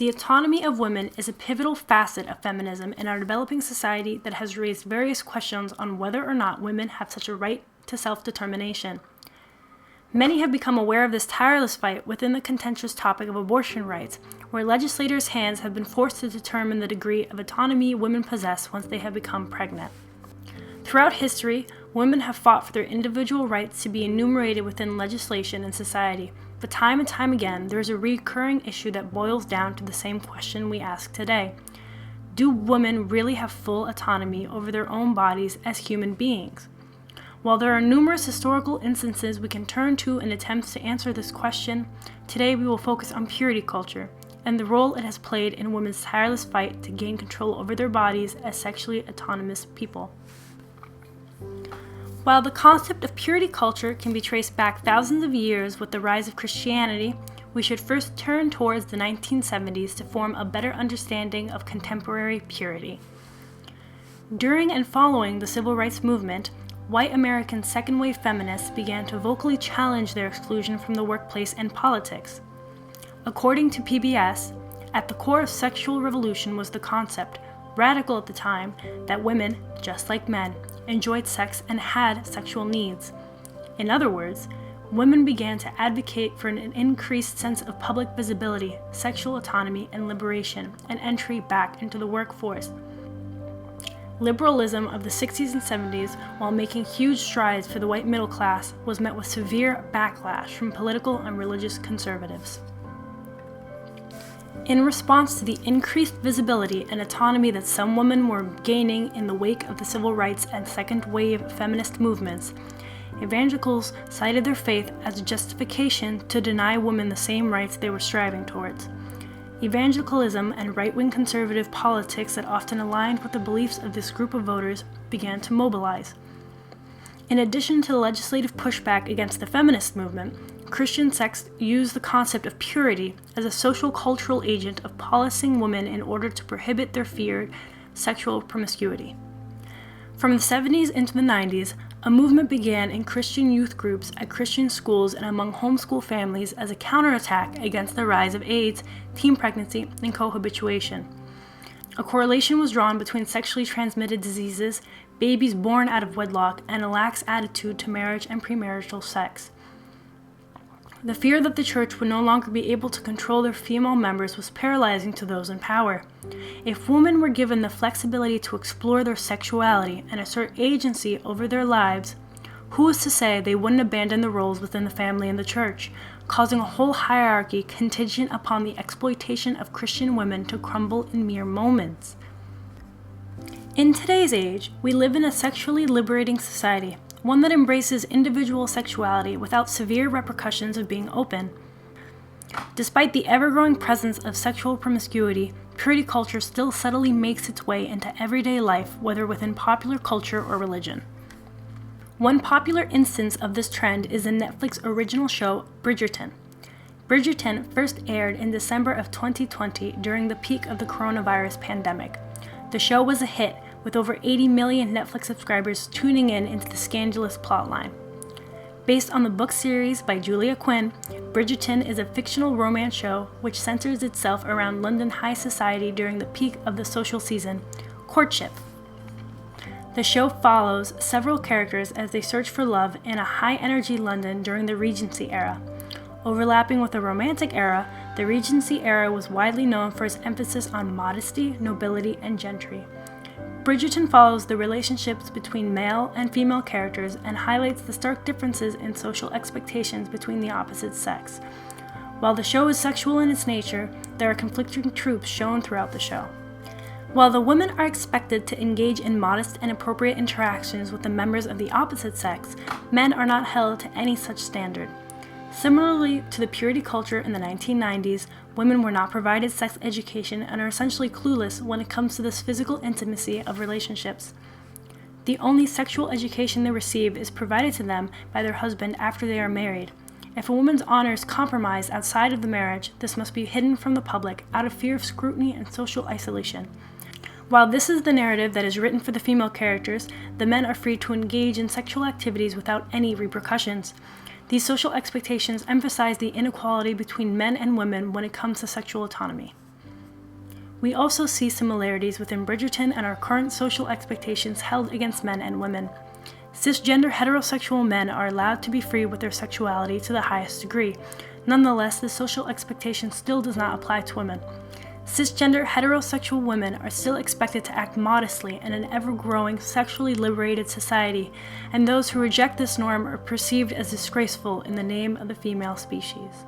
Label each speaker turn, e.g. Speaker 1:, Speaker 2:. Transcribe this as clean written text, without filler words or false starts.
Speaker 1: The autonomy of women is a pivotal facet of feminism in our developing society that has raised various questions on whether or not women have such a right to self-determination. Many have become aware of this tireless fight within the contentious topic of abortion rights, where legislators' hands have been forced to determine the degree of autonomy women possess once they have become pregnant. Throughout history, women have fought for their individual rights to be enumerated within legislation and society, but time and time again, there is a recurring issue that boils down to the same question we ask today. Do women really have full autonomy over their own bodies as human beings? While there are numerous historical instances we can turn to in attempts to answer this question, today we will focus on purity culture and the role it has played in women's tireless fight to gain control over their bodies as sexually autonomous people. While the concept of purity culture can be traced back thousands of years with the rise of Christianity, we should first turn towards the 1970s to form a better understanding of contemporary purity. During and following the civil rights movement, white American second-wave feminists began to vocally challenge their exclusion from the workplace and politics. According to PBS, at the core of sexual revolution was the concept, radical at the time, that women, just like men, enjoyed sex and had sexual needs. In other words, women began to advocate for an increased sense of public visibility, sexual autonomy and liberation, and entry back into the workforce. Liberalism of the 60s and 70s, while making huge strides for the white middle class, was met with severe backlash from political and religious conservatives. In response to the increased visibility and autonomy that some women were gaining in the wake of the civil rights and second-wave feminist movements, evangelicals cited their faith as a justification to deny women the same rights they were striving towards. Evangelicalism and right-wing conservative politics that often aligned with the beliefs of this group of voters began to mobilize. In addition to the legislative pushback against the feminist movement, Christian sects used the concept of purity as a social-cultural agent of policing women in order to prohibit their feared sexual promiscuity. From the 70s into the 90s, a movement began in Christian youth groups at Christian schools and among homeschool families as a counterattack against the rise of AIDS, teen pregnancy, and cohabituation. A correlation was drawn between sexually transmitted diseases, babies born out of wedlock, and a lax attitude to marriage and premarital sex. The fear that the church would no longer be able to control their female members was paralyzing to those in power. If women were given the flexibility to explore their sexuality and assert agency over their lives, who is to say they wouldn't abandon the roles within the family and the church, causing a whole hierarchy contingent upon the exploitation of Christian women to crumble in mere moments? In today's age, we live in a sexually liberating society, one that embraces individual sexuality without severe repercussions of being open. Despite the ever-growing presence of sexual promiscuity, purity culture still subtly makes its way into everyday life, whether within popular culture or religion. One popular instance of this trend is the Netflix original show Bridgerton. Bridgerton first aired in December of 2020 during the peak of the coronavirus pandemic. The show was a hit, with over 80 million Netflix subscribers tuning into the scandalous plotline. Based on the book series by Julia Quinn, Bridgerton is a fictional romance show which centers itself around London high society during the peak of the social season, courtship. The show follows several characters as they search for love in a high-energy London during the Regency era. Overlapping with the Romantic era, the Regency era was widely known for its emphasis on modesty, nobility, and gentry. Bridgerton follows the relationships between male and female characters and highlights the stark differences in social expectations between the opposite sex. While the show is sexual in its nature, there are conflicting tropes shown throughout the show. While the women are expected to engage in modest and appropriate interactions with the members of the opposite sex, men are not held to any such standard. Similarly to the purity culture in the 1990s, women were not provided sex education and are essentially clueless when it comes to this physical intimacy of relationships. The only sexual education they receive is provided to them by their husband after they are married. If a woman's honor is compromised outside of the marriage, this must be hidden from the public out of fear of scrutiny and social isolation. While this is the narrative that is written for the female characters, the men are free to engage in sexual activities without any repercussions. These social expectations emphasize the inequality between men and women when it comes to sexual autonomy. We also see similarities within Bridgerton and our current social expectations held against men and women. Cisgender heterosexual men are allowed to be free with their sexuality to the highest degree. Nonetheless, this social expectation still does not apply to women. Cisgender heterosexual women are still expected to act modestly in an ever-growing sexually liberated society, and those who reject this norm are perceived as disgraceful in the name of the female species.